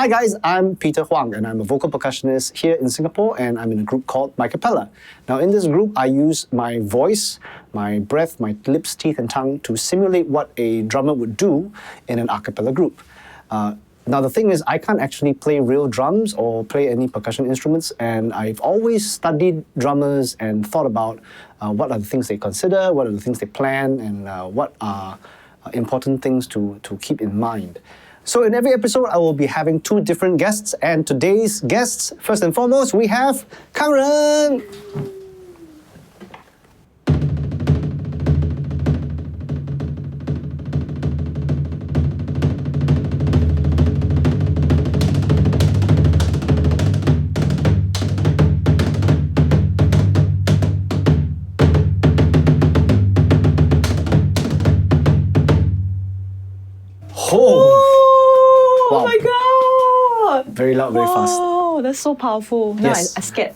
Hi guys, I'm Peter Huang and I'm a vocal percussionist here in Singapore and I'm in a group called My Capella. Now in this group I use my voice, my breath, my lips, teeth and tongue to simulate what a drummer would do in an a cappella group. Now the thing is I can't actually play real drums or play any percussion instruments, and I've always studied drummers and thought about what are the things they consider, what are the things they plan, and what are important things to keep in mind. So in every episode, I will be having two different guests, and today's guests, first and foremost, we have Kangren. Oh my god! Very loud, very fast. Oh, that's so powerful. No, Yes. I'm scared.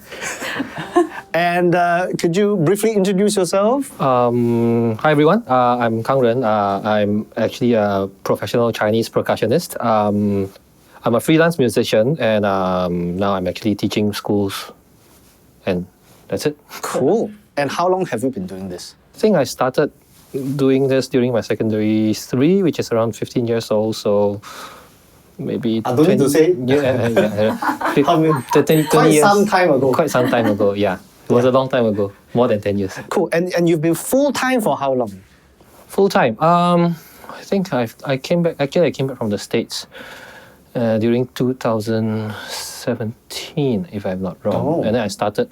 And could you briefly introduce yourself? Hi everyone, I'm Kangren. I'm actually a professional Chinese percussionist. I'm a freelance musician, and now I'm actually teaching schools, and that's it. Cool. And how long have you been doing this? I think I started doing this during my secondary 3, which is around 15 years old, so maybe... I don't need to say. Yeah. How many- 20 Quite years. some time ago. Quite some time ago, yeah. It was a long time ago, more than 10 years. Cool. And you've been full-time for how long? Full time. I think I came back. Actually, I came back from the States during 2017, if I'm not wrong. Oh. And then I started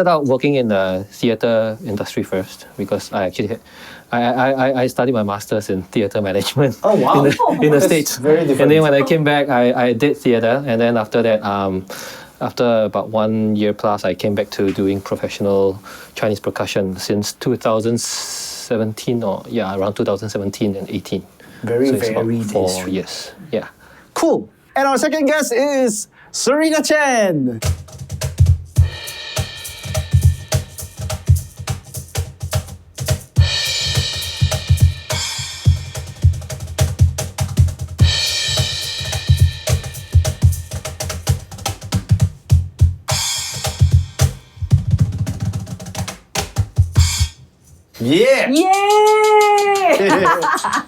out working in the theatre industry first, because I actually I studied my master's in theatre management. Oh, wow. in the That's States. very different. And then when I came back, I did theatre, and then after that, after about 1 year plus, I came back to doing professional Chinese percussion since 2017, around 2017 and 18. Very so it's about varied 4 history. years. Yeah. Cool. And our second guest is Serena Chen. Yeah. Yay!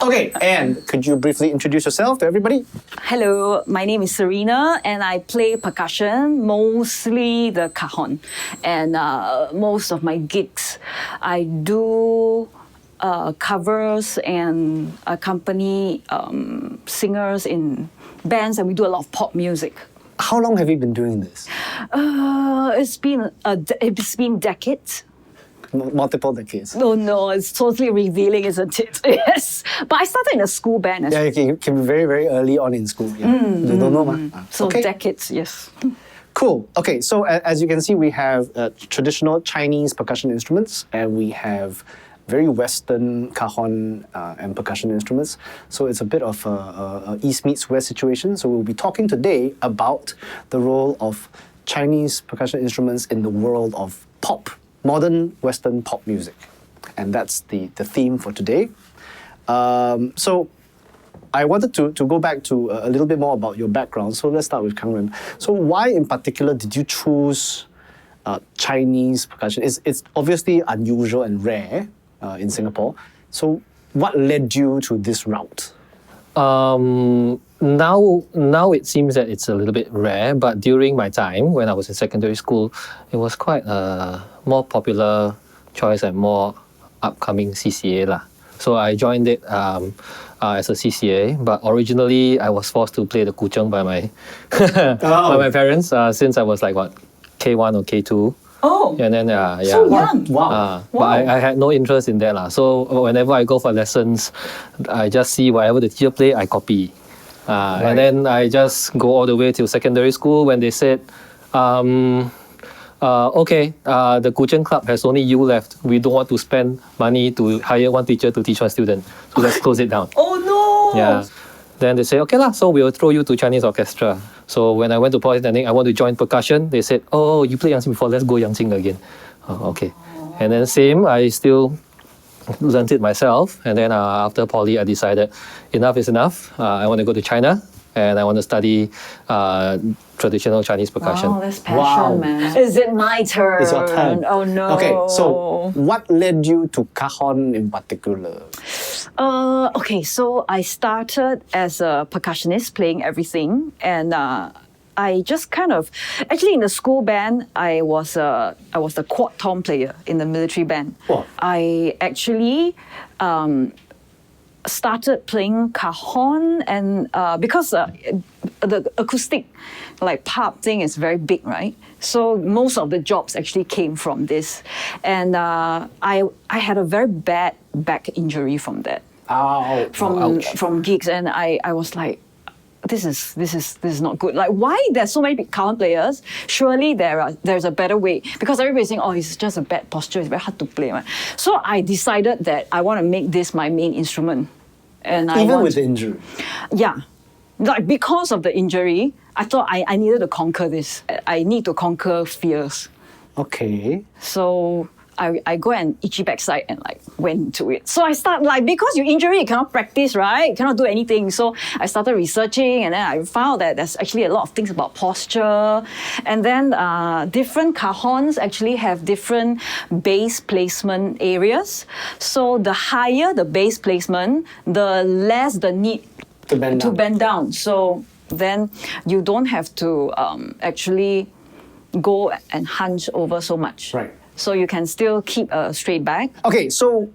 Okay, and could you briefly introduce yourself to everybody? Hello, my name is Serena and I play percussion, mostly the Cajon. And most of my gigs, I do covers and accompany singers in bands, and we do a lot of pop music. How long have you been doing this? It's been decades. Multiple decades. No, it's totally revealing, isn't it? Yes. But I started in a school band as Yeah, you can be very, very early on in school. Yeah. You don't know, man. so Okay. decades, yes. Cool. Okay, so as you can see, we have traditional Chinese percussion instruments, and we have very Western cajon and percussion instruments. So it's a bit of a East meets West situation. So we'll be talking today about the role of Chinese percussion instruments in the world of pop, modern Western pop music. And that's the theme for today. So I wanted to go back to a little bit more about your background. So let's start with Kangren. So why in particular did you choose Chinese percussion? It's obviously unusual and rare in Singapore. So what led you to this route? Now it seems that it's a little bit rare, but during my time when I was in secondary school, it was quite a more popular choice and more upcoming CCA lah. So I joined it as a CCA, but originally I was forced to play the kucheng by my by my parents since I was like K1 or K2. Oh, And then so young. Wow. But I had no interest in that lah. So whenever I go for lessons, I just see whatever the teacher play, I copy. And then I just go all the way till secondary school when they said, okay, the Kucheng Club has only you left. We don't want to spend money to hire one teacher to teach one student. So let's close it down. Oh no! Yeah. Then they say, okay lah, so we'll throw you to Chinese orchestra. So when I went to Polytechnic, I want to join percussion. They said, oh, you played Yangqing before, let's go Yangqing again. Oh, okay. And then same, I still learned it myself. And then after Poly, I decided enough is enough. I want to go to China. and I want to study traditional Chinese percussion. Oh, that's passion, Wow. man. Is it my turn? It's your turn. Oh no. Okay, so what led you to Cajon in particular? Okay, so I started as a percussionist playing everything, and I just kind of actually in the school band I was the quad tom player in the military band. Wow. I actually started playing cajon, and because the acoustic like pop thing is very big, right? So most of the jobs actually came from this, and I had a very bad back injury from that. Ow. From gigs, and I was like, this is not good. Like, why there's so many cajon players? Surely there's a better way, because everybody's saying, oh, it's just a bad posture, it's very hard to play. Right? So I decided that I want to make this my main instrument, and Even with the injury. yeah, like because of the injury, I thought I needed to conquer this. I need to conquer fears. Okay. So I go and itchy backside and like went to it. So I start like, because you injury, you cannot practice, right? You cannot do anything. So I started researching, and then I found that there's actually a lot of things about posture. And then different cajons actually have different bass placement areas. So the higher the bass placement, the less the need To bend down. So then you don't have to actually go and hunch over so much. Right. So you can still keep a straight back. Okay, so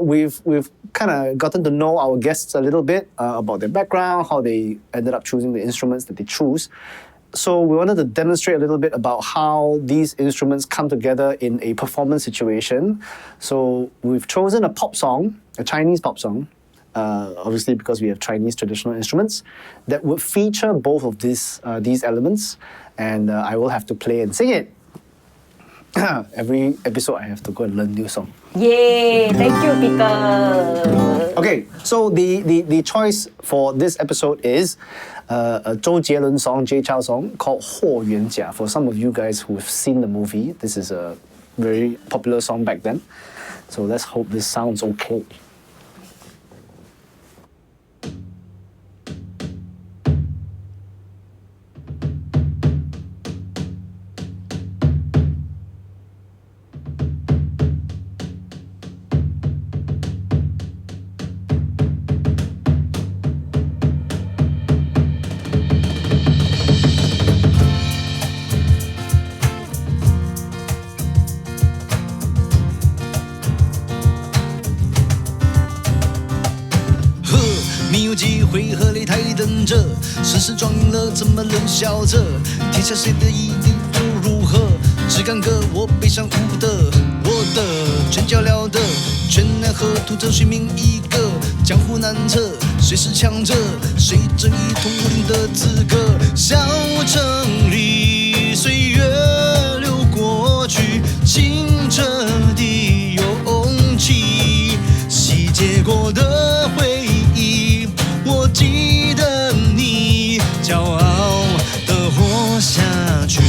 we've kind of gotten to know our guests a little bit about their background, how they ended up choosing the instruments that they choose. So we wanted to demonstrate a little bit about how these instruments come together in a performance situation. So we've chosen a pop song, a Chinese pop song, obviously because we have Chinese traditional instruments, that would feature both of these elements, and I will have to play and sing it. Every episode I have to go and learn new song. Yay! Thank you, Peter. Okay, so the choice for this episode is a Zhou Jielun song, Jay Chou song called 霍元甲. For some of you guys who have seen the movie, this is a very popular song back then. So let's hope this sounds okay.世事装赢了，怎么能笑着？天下谁的一定不如何？只干戈，我背上无的，我的全脚镣的，全奈何徒着虚名一个，江湖难测，谁是强者？谁正义统领的资格？小城里岁月流过去，清澈的勇气，洗劫过的回忆，我记得你骄傲地活下去。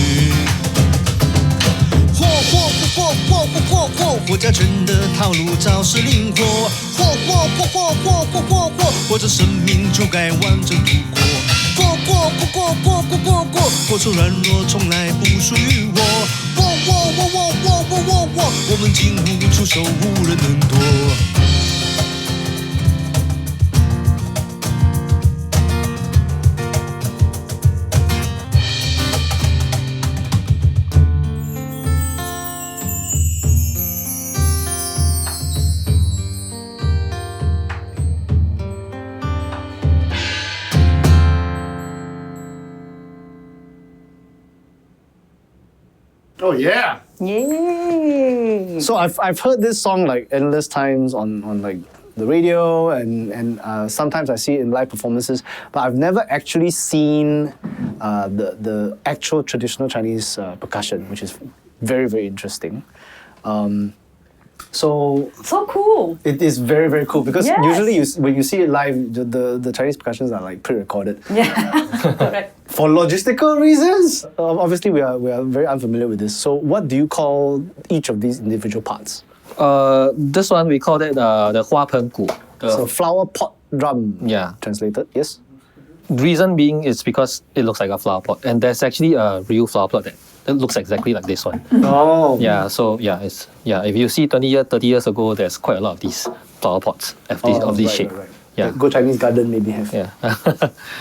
霍家圈的套路招式灵活，或者生命就该完整度过。过错软弱从来不属于我。我们惊呼出手，无人能躲。Oh yeah! Yay! So I've heard this song like endless times on like the radio, and sometimes I see it in live performances, but I've never actually seen the actual traditional Chinese percussion, which is very, very interesting. So cool. it is very, very cool because Yes. usually when you see it live, the Chinese percussions are like pre-recorded. Yeah. Correct. For logistical reasons, obviously we are very unfamiliar with this. So what do you call each of these individual parts? This one we call it the 花盆鼓. So flower pot drum. Yeah. Translated, yes. Reason being is because it looks like a flower pot, and there's actually a real flower pot that it looks exactly like this one. Oh. Yeah, so it's if you see 20 years, 30 years ago, there's quite a lot of these flower pots of this shape. Right. Yeah. Go Chinese garden maybe have. Yeah.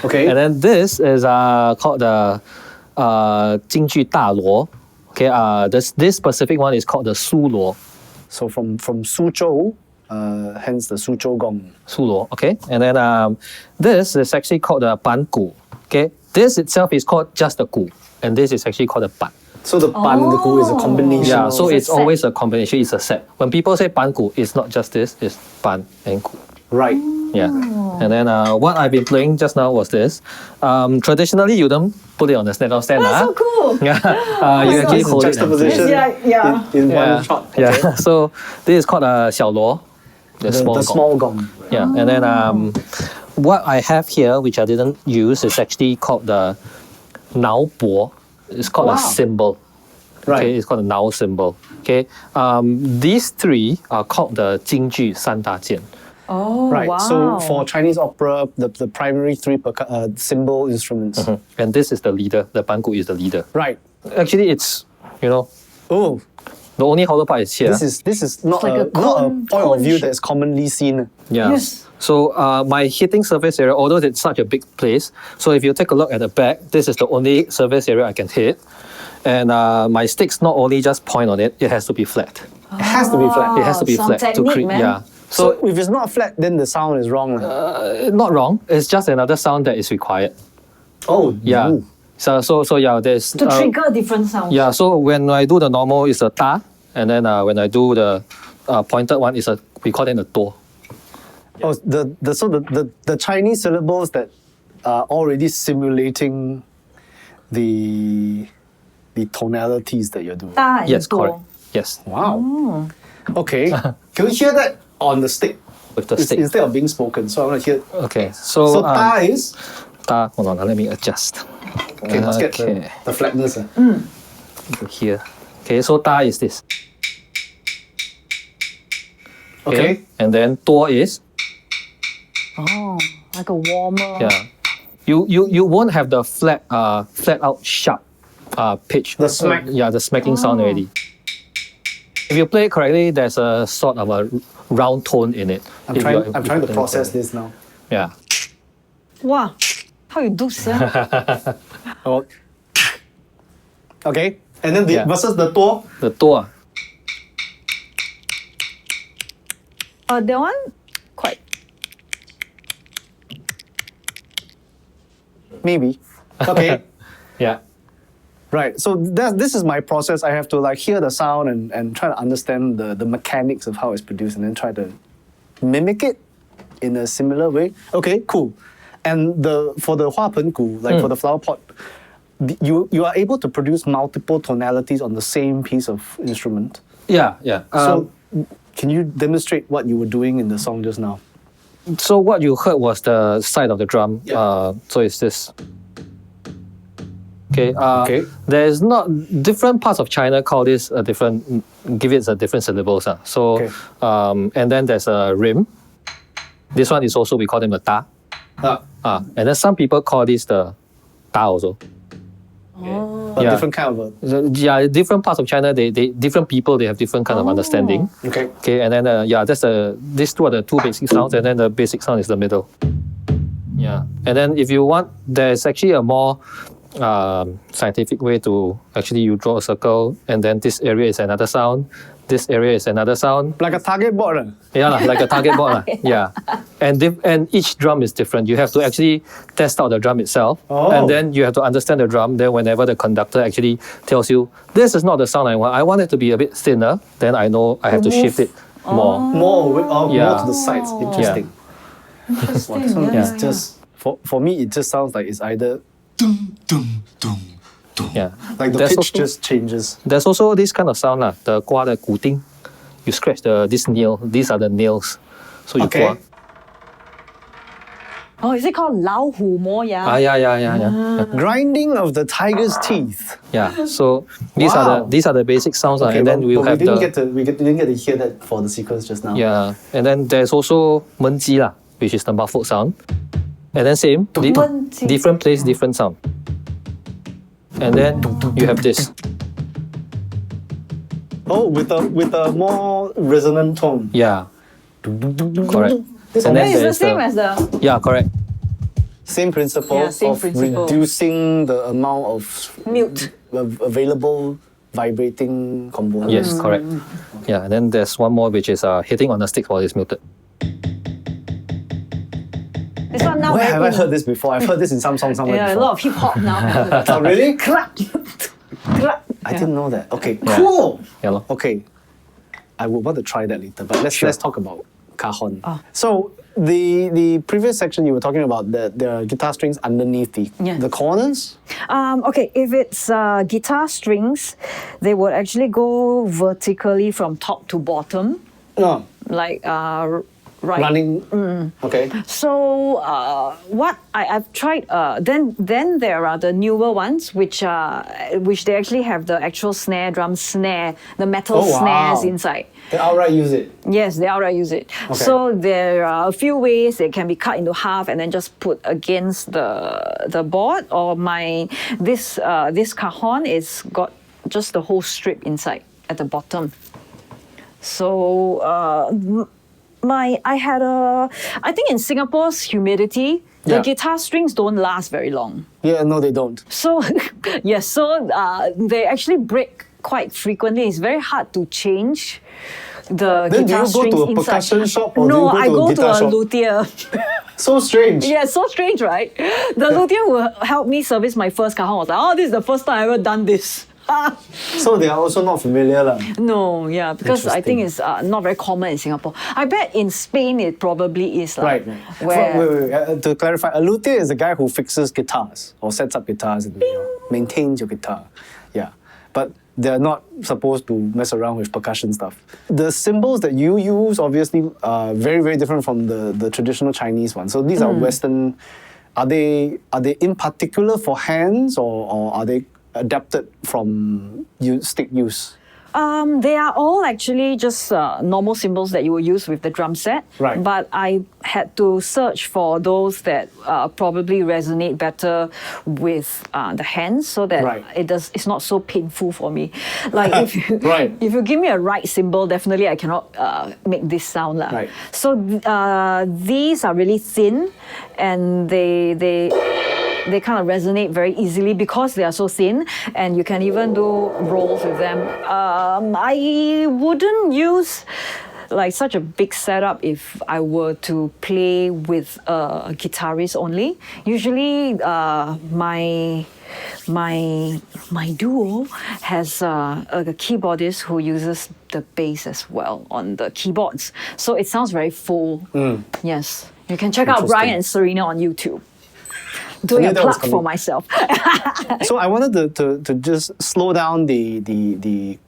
Okay. And then this is called the 京剧大锣. Okay, this specific one is called the 苏锣. So from Suzhou, hence the Suzhou Gong. 苏锣, okay? And then this is actually called the 板鼓. Okay, this itself is called just the 鼓, and this is actually called the 板. So the ban and the gu is a combination. Yeah, of- so it's It's a set. always a combination, it's a set. When people say 板鼓, it's not just this, it's 板 and 鼓. right. Yeah. And then what I've been playing just now was this. Traditionally, you don't put it on the stand. That's so cool. Yeah. You actually This is hold it. and play. juxtaposition Yeah. in Yeah. one shot. Yeah. Okay. So this is called a 小锣, the small The gong. small gong. Yeah. And then what I have here, which I didn't use, is actually called the 挠钵. It's called a Wow. symbol. Right. Okay, it's called a 挠 symbol. Okay. These three are called the 京剧三大件. Oh, Right. wow. So for Chinese opera, the primary three symbol instruments. And this is the leader. The 板鼓 is the leader. Right. Actually, it's, Oh, the only hollow part is here. this is not like a, a not a cone- point cone of view shape. that is commonly seen. Yeah. Yes. So my hitting surface area, although it's such a big place, so if you take a look at the back, this is the only surface area I can hit. And my sticks not only just point on it, it has to be flat. It has to be flat. It has to be some flat to technique, create. man. Yeah. So So if it's not flat, then the sound is wrong. not wrong. It's just another sound that is required. Oh, Yeah. ooh. So yeah, there's To trigger different sounds. yeah. So when I do the normal, it's a ta, and then when I do the pointed one, we call it the do. Oh, the Chinese syllables that are already simulating the tonalities that you're doing. Da and Yes, do. correct. Yes, Wow. Okay. Can we hear that on the stick? with the stick. Instead of being spoken. So I want to hear. Okay, so So ta is. ta. Hold on, let me adjust. Okay, let's get Okay. the flatness. Here. Okay, so ta is this. Okay. And then do is Oh, like a warmer. yeah. You won't have the flat out sharp pitch. The smack. Yeah, the smacking sound already. If you play it correctly, there's a sort of a round tone in it. I'm If trying. you're- I'm if trying to you're process playing. this now. Yeah. Wow. How you do, sir? Oh. Okay. And then the Yeah. versus the to. The do. That one, quite. Maybe. Okay. Yeah. Right. So this is my process. I have to like hear the sound and try to understand the mechanics of how it's produced and then try to mimic it in a similar way. Okay, cool. And for the hua pen gu, like for the flower pot, you are able to produce multiple tonalities on the same piece of instrument. Yeah. Yeah. So can you demonstrate what you were doing in the song just now? So what you heard was the side of the drum. Yeah. So it's this. Okay. Okay. There's not different parts of China call this a different, give it a different syllables. So Okay. and then there's a rim. This one is also we call them the ta. And then some people call this the ta also. A Yeah. different kind of Yeah, different parts of China, they different people they have different kind of understanding. okay. Okay, and then these two are the two basic sounds, and then the basic sound is the middle. Yeah, and then if you want, there's actually a more scientific way to actually you draw a circle, and then this area is another sound, this area is another sound. Like a target board. Yeah, like a target board. Yeah, and each drum is different. You have to actually test out the drum itself, Oh. and then you have to understand the drum. Then whenever the conductor actually tells you this is not the sound I want it to be a bit thinner, then I know I have to shift it more. More to Yeah. the sides. Interesting. Interesting. This one yeah. is just for me. It just sounds like it's either Yeah, like the There's pitch also- just changes. There's also this kind of sound the 刮的骨钉. You scratch this nail. These are the nails. So you Okay. 刮. Oh, is it called 老虎磨牙? Yeah. Grinding of the tiger's teeth. Yeah. So these Wow. are the basic sounds, Okay, and then but we'll we have didn't the get to didn't get to hear that for the sequence just now. yeah, and then there's also 焖鸡 lah, which is the muffled sound. And then same, Wen-qi. different place, different sound. And then you have this. Oh, with a more resonant tone. Yeah, correct. This And then It's the there's same as the. yeah, correct. same principle Yeah, same of principle. reducing the amount of Mute. available vibrating components. Yes, correct. Yeah, and then there's one more which is hitting on the stick while it's muted. This one now. Where very have I in. heard this before? I've heard this in some song somewhere Yeah, a before. lot of hip hop now. Oh, really? Clap. Clap. I didn't know that. Okay, Yeah. cool. Yeah, lor. Okay, I would want to try that later, but let's talk about cajon. Oh. So the previous section you were talking about the guitar strings underneath the corners. Okay, if it's guitar strings, they would actually go vertically from top to bottom, No, like right. running. Okay. So what I've tried, then there are the newer ones which they actually have the actual snare drum snare, the metal Oh, wow. snares inside. They outright use it. Yes, they outright use it. So there are a few ways it can be cut into half and then just put against the board. Or this cajon is got just the whole strip inside at the bottom. So I think in Singapore's humidity, the Yeah. guitar strings don't last very long. Yeah, no, they don't. So yes, so they actually break quite frequently. It's very hard to change the Then do guitar you go strings to a inside. percussion shop or do no, you go I to a go to guitar a shop? luthier. So strange. Yeah, so strange, right? The luthier who helped me service my first cajon was like, oh, this is the first time I ever done this. So they are also not familiar. Lah. No, yeah, because I think it's Interesting. not very common in Singapore. I bet in Spain it probably is. Right. Where, Wait, to clarify, a luthier is a guy who fixes guitars or sets up guitars and maintains your guitar. Yeah. But they're not supposed to mess around with percussion stuff. The cymbals that you use obviously are very, very different from the traditional Chinese ones. So these are Western. Are they in particular for hands or are they adapted from stick use? They are all actually just normal cymbals that you will use with the drum set. Right. But I had to search for those that probably resonate better with the hands, so that Right. it's not so painful for me. Like Right. if you give me a right cymbal, definitely I cannot make this sound lah. Right. So these are really thin, and they kind of resonate very easily because they are so thin, and you can even do rolls with them. I wouldn't use like such a big setup if I were to play with a guitarist only. Usually, my duo has a keyboardist who uses the bass as well on the keyboards, so it sounds very full. Yes, you can check out Interesting. Brian and Serena on YouTube. Doing knew a that was plug for coming. myself. So I wanted to just slow down the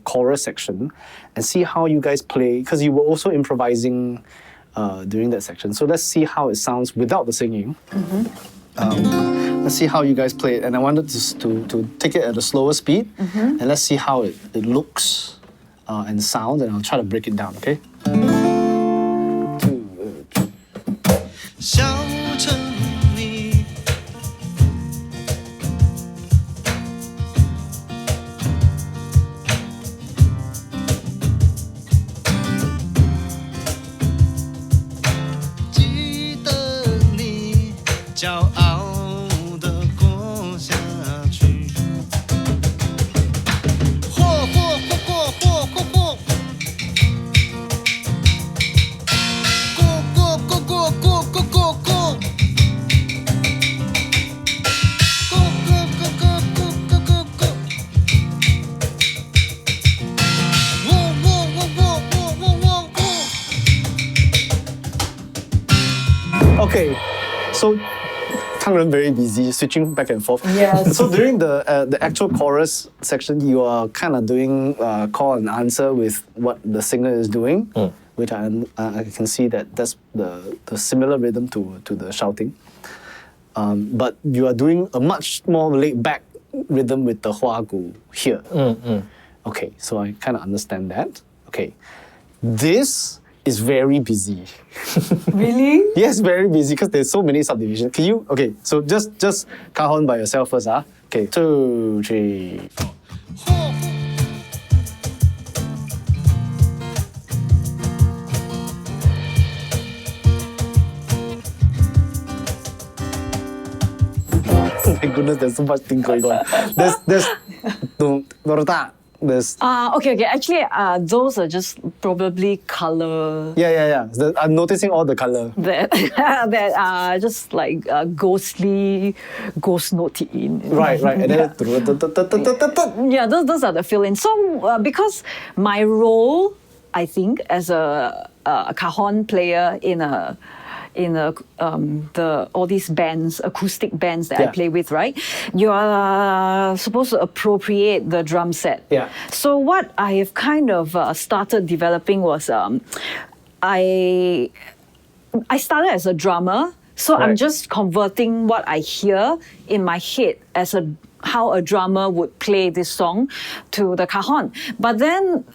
chorus section and see how you guys play, because you were also improvising during that section. So let's see how it sounds without the singing. Let's see how you guys play it. And I wanted to take it at a slower speed, and let's see how it looks and sounds, and I'll try to break it down, okay? 小城里，记得你骄傲地过下去。嚯嚯嚯嚯嚯嚯嚯！过过过过过过过过。Okay, so Kangren very busy switching back and forth. Yes. So during the actual chorus section, you are kind of doing call and answer with what the singer is doing, which I can see that's the similar rhythm to the shouting. But you are doing a much more laid back rhythm with the hua gu here. Okay, so I kind of understand that. Okay, this is very busy. Really? Yes, very busy because there's so many subdivisions. Can you? Okay, so just cajon by yourself first, ah. Okay, 2, 3. Oh my goodness, there's so much thing going on. There's there's Okay. Actually, those are just probably color yeah. I'm noticing all the color. that that are just like ghostly, ghost note in. Right. And then Yeah, those are the fill-ins. So because my role, I think, as a cajon player in all these bands, acoustic bands that I Yeah. play with, right? You are supposed to appropriate the drum set. Yeah. So what I have kind of started developing was I started as a drummer, so I'm Right. just converting what I hear in my head as how a drummer would play this song to the cajon. But then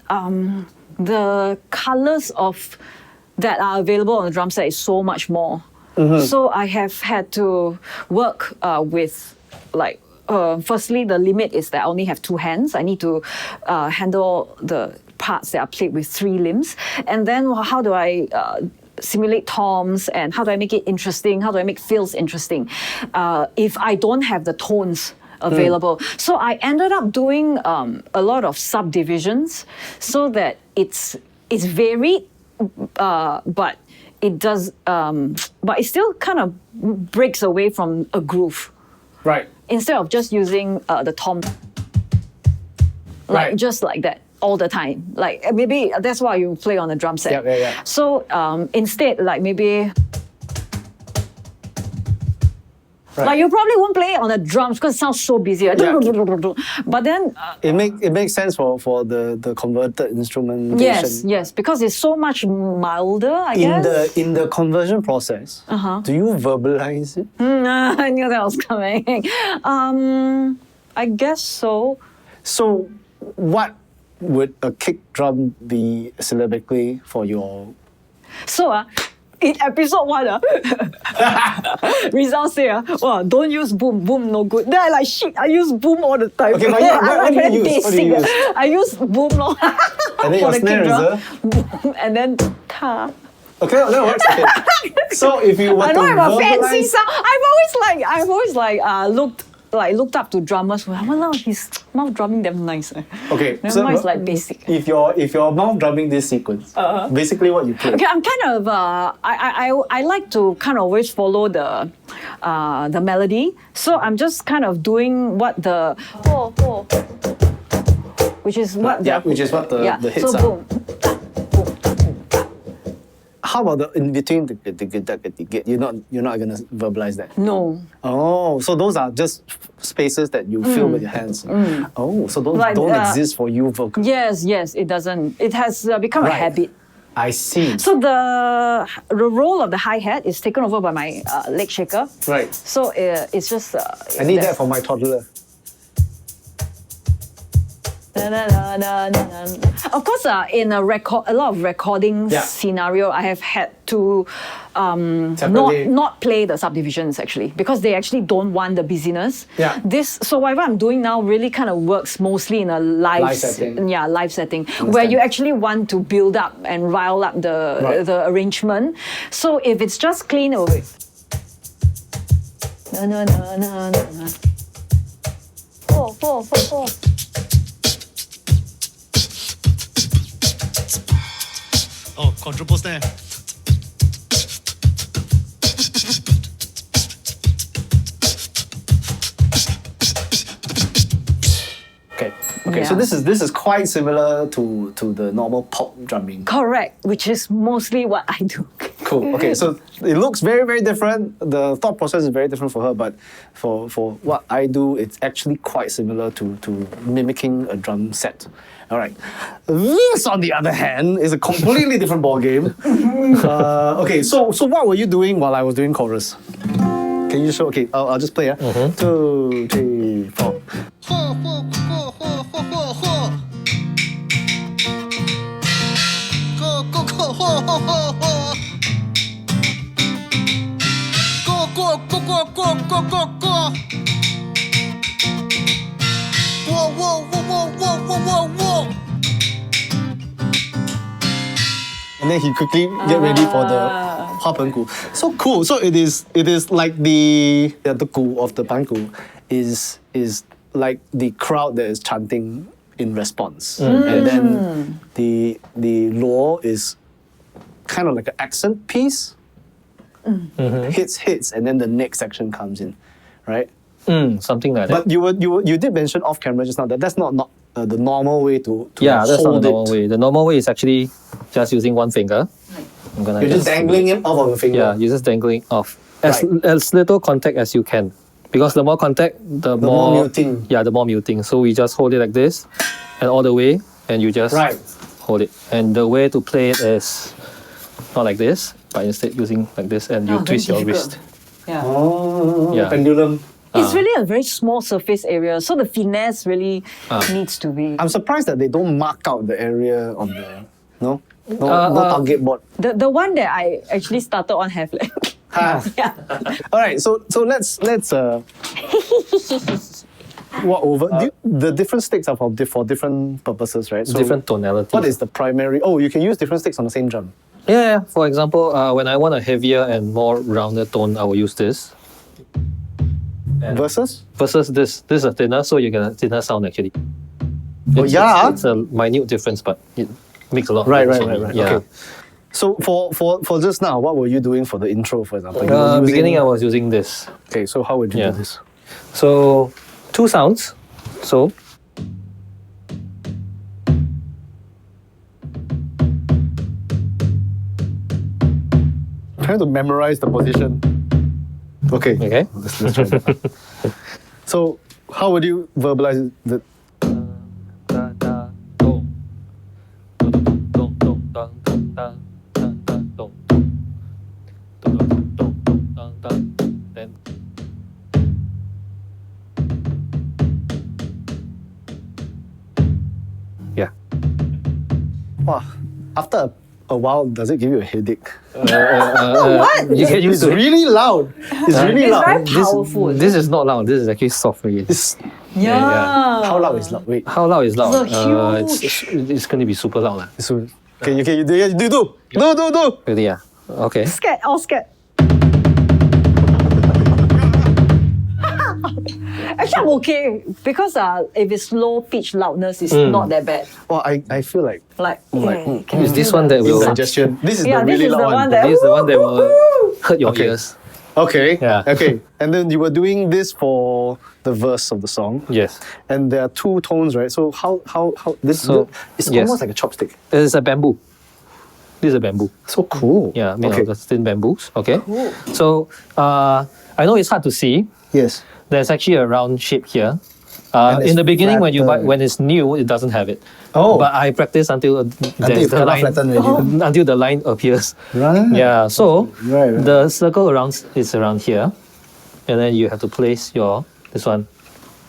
the colors that are available on the drum set is so much more. So I have had to work with like. Firstly, the limit is that I only have 2 hands. I need to handle the parts that are played with 3 limbs. And then how do I simulate toms, and how do I make it interesting? How do I make fills interesting if I don't have the tones available? So I ended up doing a lot of subdivisions so that it's varied, but it does, but it still kind of breaks away from a groove. right. Instead of just using the tom, like Right. just like that all the time. Like maybe that's why you play on the drum set. Yeah. So instead, like maybe. Right. Like you probably won't play it on the drums because it sounds so busy. But then It makes sense for the converted instrumentation. yes, because it's so much milder, I guess. In the conversion process, do you verbalize it? I knew that was coming. I guess so. So, what would a kick drum be syllabically for your? So in episode 1, Rizal say, wow, don't use boom, boom no good. Then I like, shit, I use boom all the time. Okay, but what do you use? What do you use? I use boom lor. And then your for the snare kick is drum. Boom, and then ta. Okay, that works. Okay. So if you were I to know I'm a fancy verbalize, sound. I've always looked up to drummers who, wow, his mouth drumming damn nice. okay, Then mine is like basic. If you're mouth drumming this sequence, basically what you play. Okay, I'm kind of I like to kind of always follow the melody. So I'm just kind of doing what the which is what the hits so are. boom. How about the in between you're not gonna verbalize that? No. Oh, so those are just spaces that you fill with your hands. Oh, so those Like, don't exist for you vocally. Yes, it doesn't. It has become a Right. habit. I see. So the role of the hi-hat is taken over by my leg shaker. Right. So it's just. I need that for my toddler. Of course, in a lot of recording Yeah. scenario, I have had to Separately. not play the subdivisions actually because they actually don't want the busyness. Yeah. So whatever I'm doing now really kind of works mostly in a live setting. live setting where you actually want to build up and rile up Right. the arrangement. So if it's just clean, it will be. Four. Oh, quadruple snare. Okay. So Yeah. this is quite similar to the normal pop drumming. Correct, which is mostly what I do. Cool. Okay, so it looks very, very different. The thought process is very different for her, but for what I do, it's actually quite similar to mimicking a drum set. All right. This, on the other hand, is a completely different ballgame. Okay, so what were you doing while I was doing chorus? Can you show? Okay, I'll just play. 2, 3, 4. go, go, go. Whoa, whoa, whoa, whoa, whoa, whoa, whoa, whoa. And then he quickly get ready for the Hua Pen Gu. So cool. So it is like the gu of the Pan Gu is like the crowd that is chanting in response. And then the luo is kind of like an accent piece. Hits, and then the next section comes in, right? Something like that. But you did mention off camera just now that that's not the normal way to Yeah, that's not hold the normal it. way. The normal way is actually just using one finger. I'm gonna You're just dangling it off of your finger. Yeah, you're just dangling off. As Right. little contact as you can. Because the more contact, the more more muting. Yeah, the more muting. So we just hold it like this and all the way, and you just Right. hold it. And the way to play it is not like this, but instead using like this, and you very twist your difficult. wrist. Yeah. Oh, Yeah. pendulum. It's really a very small surface area, so the finesse really needs to be. I'm surprised that they don't mark out the area on the no target board. The one that I actually started on have like. Yeah. All right, so let's walk over. The different sticks are for different purposes, right? So Different tonalities. what is the primary? Oh, you can use different sticks on the same drum. Yeah. For example, when I want a heavier and more rounded tone, I will use this. And Versus? versus this. This is a thinner, so you get a thinner sound actually. Oh, yeah? It's a minute difference, but it makes a lot of Right. difference for me. Yeah. Okay. So for just now, what were you doing for the intro, for example? You were using- Beginning, I was using this. Okay, so how would you Yeah. do this? So, two sounds. So, Trying to memorize the position. Okay. okay. Let's try that. So how would you verbalize the? Da, da, dong. Dong, dong, dong, dong, dong, dong, dong, dong. Dong, dong, dong, dong, dong, dong. Then, yeah. Wow. After a while, does it give you a headache? What? You can use It's it. really loud. It's really It's loud. very powerful. This is not loud. This is actually soft for you. It's- yeah. how loud is loud? Wait. How loud is loud? It's It's going to be super loud. Lah. So okay, you do. Really, yeah. Okay. Scared, all scared. Actually, I'm okay because if it's low pitch loudness, it's not that bad. Well, I feel like Like, Is this one that will? indigestion. This is Yeah, the this really is the loud one one. that. This is the one that will hurt your Okay. ears. Okay. Yeah. Okay. And then you were doing this for the verse of the song. Yes. And there are two tones, right? So how this So, it's yes. almost like a chopstick. It's a bamboo. This is a bamboo. So cool. Yeah, made Okay. out of thin bamboos. Okay. So I know it's hard to see. Yes. There's actually a round shape here. And it's In the beginning, when you buy, flatter. when it's new, it doesn't have it. Oh. But I practice until there's you the cannot line, flatten already. until the line appears. Right. Yeah. So Right. the circle around is around here, and then you have to place this one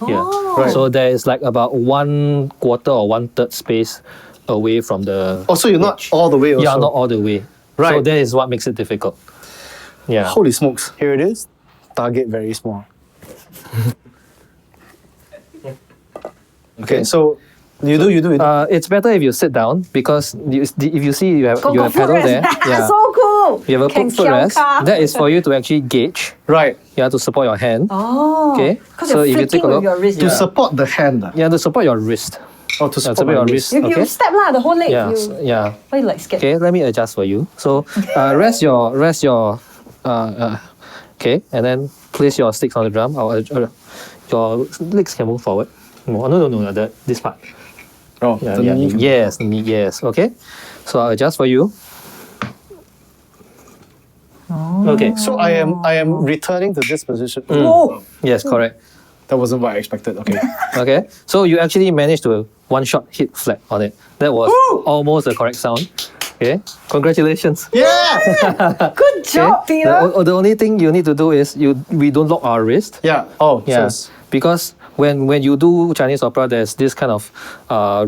here. Right. So there is like about 1/4 or 1/3 space away from the. Oh, so you're not all the way also. Yeah, not all the way. So Right. that is what makes it difficult. Yeah. Holy smokes. Here it is. Target very small. Okay, so you do. It's better if you sit down because if you see you have Go, you go, have pedal footrest. there. Yeah. So cool. You have a Can footrest. kiao ka. That is for you to actually gauge. Right. You have to support your hand. Oh. Okay. Because So you're if you take flicking a with look, your wrist. To support the hand. you have to support your wrist. Oh, to Yeah, support your my wrist. You Okay. step lah, the whole leg. Yeah. You, Yeah. why you like scared? Okay. Let me adjust for you. So rest your okay, and then place your sticks on the drum. Your legs can move forward. No, this part. Oh, Yeah, the yeah. knee. Yes, knee, yes. Okay. So I'll adjust for you. Okay. So I am returning to this position. Whoa. Yes, correct. That wasn't what I expected. Okay. Okay. So you actually managed to one shot hit flat on it. That was almost the correct sound. Okay. Congratulations. Yeah. Good job, Peter. The only thing you need to do is we don't lock our wrist. Yeah. Oh, Yeah. so Because when you do Chinese opera, there's this kind of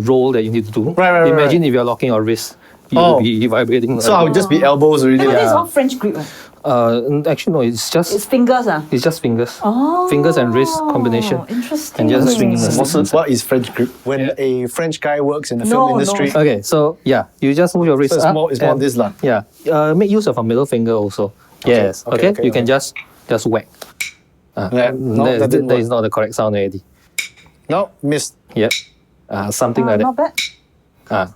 roll that you need to do. Right. Imagine if you're locking your wrist, Oh. you'll be vibrating. so I would just be elbows already. No, this is Yeah. all French grip. Actually, no. It's just It's fingers, It's just fingers. Oh, Fingers and wrist combination. Interesting. And just swinging the What's stick. what is French grip? When a French guy works in the film industry, Okay, so yeah, you just move your wrist so up. it's more and- this lah. Yeah, make use of a middle finger also. Yes. okay, Okay. You can okay. just whack. Yeah, no, that didn't that work. is not the correct sound already. No, missed. Yep. Something like that. Not bad.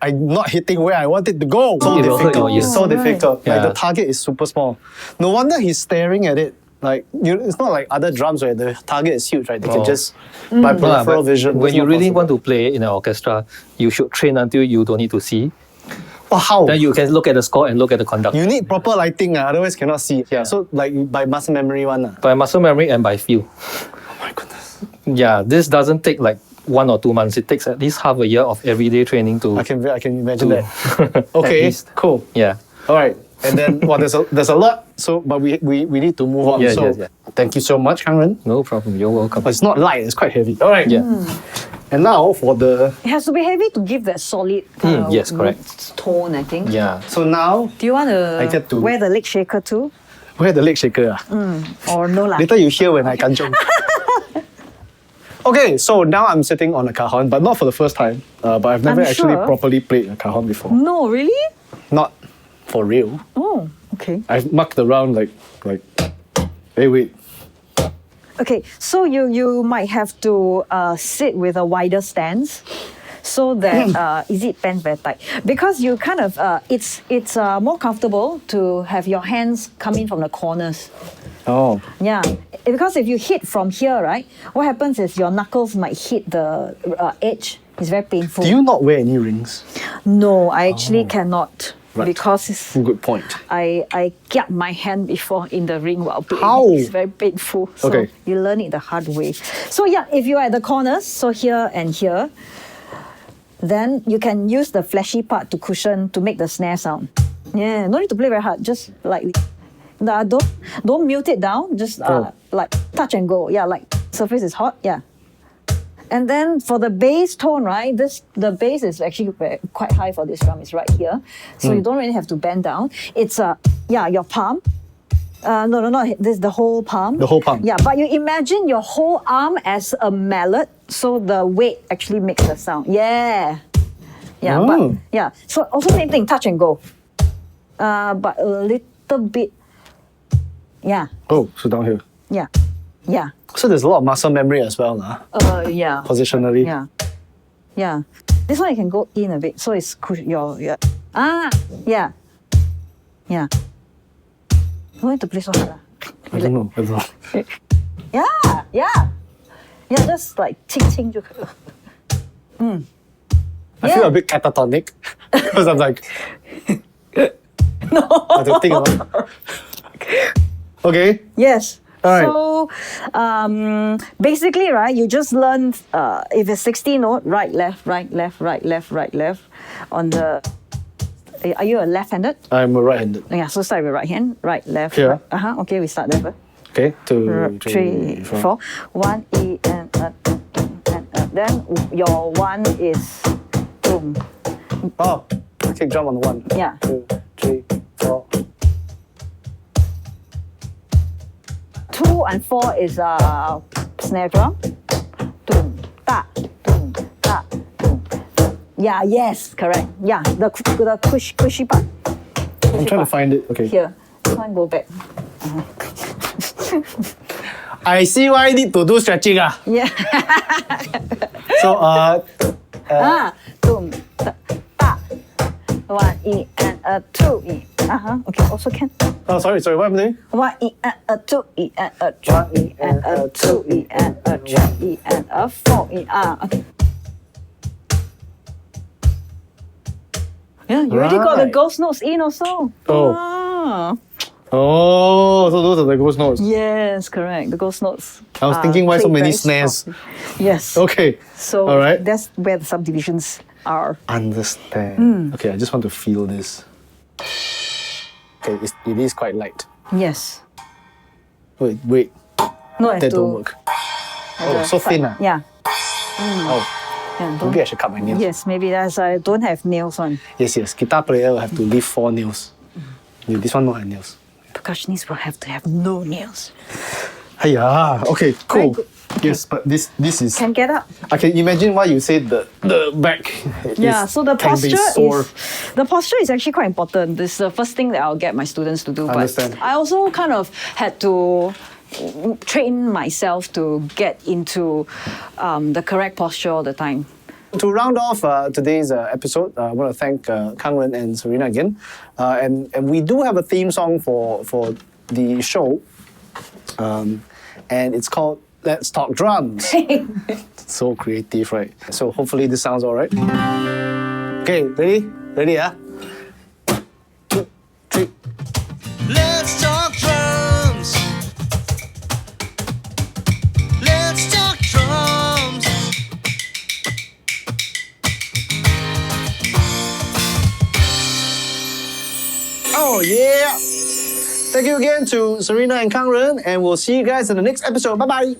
I'm not hitting where I want it to go. So It will hurt difficult. your ears. It's so difficult. Yeah. Like the target is super small. No wonder he's staring at it. Like it's not like other drums where the target is huge, right? They can Oh. just by No lah, peripheral but vision. when it's you not really possible. want to play in an orchestra, you should train until you don't need to see. Oh, how? Then you can look at the score and look at the conduct. You need proper lighting, otherwise cannot see. Yeah. So like by muscle memory one. By muscle memory and by feel. Oh my goodness. Yeah, this doesn't take like 1 or 2 months. It takes at least half a year of everyday training to. I can imagine that. At Okay, least. cool. Yeah. All right. And then well, there's a lot. So but we need to move on. Yes, so yes, yes. thank you so much, Kangren. No problem. You're welcome. But it's not light. It's quite heavy. All right. Yeah. And now for the It has to be heavy to give that solid kind of yes, correct. tone, I think. Yeah. so now Do you want I get to- wear the leg shaker too? where the leg shaker. Or no lah? Later you hear when I kanchong. Okay, so now I'm sitting on a cajon, but not for the first time. But I've never I'm actually sure. properly played a cajon before. No, really? Not for real. Oh, okay. I've mucked around like. Hey, wait. Okay, so you might have to sit with a wider stance so that is it bent very tight because you kind of it's more comfortable to have your hands coming from the corners. Oh. Yeah, because if you hit from here, right, what happens is your knuckles might hit the edge. It's very painful. Do you not wear any rings? No, I actually cannot Right. because it's, Good point. I got my hand before in the ring while playing. How? It's very painful. So Okay. you learn it the hard way. So yeah, if you're at the corners, so here and here, then you can use the fleshy part to cushion to make the snare sound. Yeah, no need to play very hard, just lightly. Don't mute it down, just like touch and go. Yeah, like surface is hot, yeah. And then for the bass tone, right, the bass is actually quite high for this drum. It's right here. So you don't really have to bend down. It's your palm. No, this is the whole palm. The whole palm. Yeah, but you imagine your whole arm as a mallet, so the weight actually makes the sound. Yeah. Yeah, but Oh. yeah. So also same thing, touch and go. But a little bit. Yeah. Oh, so down here. Yeah. Yeah. So there's a lot of muscle memory as well, Yeah. positionally. Yeah. Yeah. This one you can go in a bit. So it's your. Yeah. Yeah. Yeah. Don't need to play so hard. I don't know. Yeah. Yeah. Yeah, just like ting就可以了。I feel a bit catatonic because I'm like. No. I have to think about it. Okay. Yes. All right. So basically, right, you just learn if it's 60 note, right, left, right, left, right, left, right, left. On the, are you a left-handed? I'm right-handed. Yeah, so start with right hand, right, left. Here. Right. Okay, we start there. Okay. 2, 3, 4. 1 E and then your 1 is boom. Oh, kick drum on the 1. Yeah. 2, 3, 4. 2 and 4 is snare drum. Boom, ta, boom, ta, boom. Yeah, yes, correct. Yeah, the cushy part. I'm trying to find it. Okay. Here, this one go back. I see why I need to do stretching. Yeah. So, Boom, ta, ta. 1 E and 2 E. Okay, also can. oh, sorry, what am I doing? 1 E and 2 E and 3 E and 2 E and 3 E and 4 E. Okay. Yeah, you already got the Right. ghost notes in also. Oh. Ah. Oh, so those are the ghost notes. Yes, correct. The ghost notes. I was thinking why so played many very snares. softly. Yes. Okay. So all right. that's where the subdivisions are. Understand. Okay, I just want to feel this. Okay, it is quite light. Yes. Wait, No, I have that to. don't work. Oh, so thin. Yeah. Oh, Yeah, don't- maybe I should cut my nails. Yes, maybe that's I don't have nails on. Yes. Guitar player will have to leave 4 nails. This one don't have nails. percussionists will have to have no nails. Yeah. Okay. Cool. good. Yes, but this is. Can get up. I can imagine why you said the back. Yeah, so the can be posture sore. is actually quite important. This is the first thing that I'll get my students to do. But Understand. I also kind of had to train myself to get into the correct posture all the time. To round off today's episode, I want to thank Kangren and Serena again. And we do have a theme song for the show. And it's called Let's Talk Drums. So creative, right? So hopefully this sounds all right. Okay, ready? Ready, yeah? 1, 2, 3. Let's talk drums. Let's talk drums. Oh, yeah! Thank you again to Serena and Kangren, and we'll see you guys in the next episode. Bye-bye!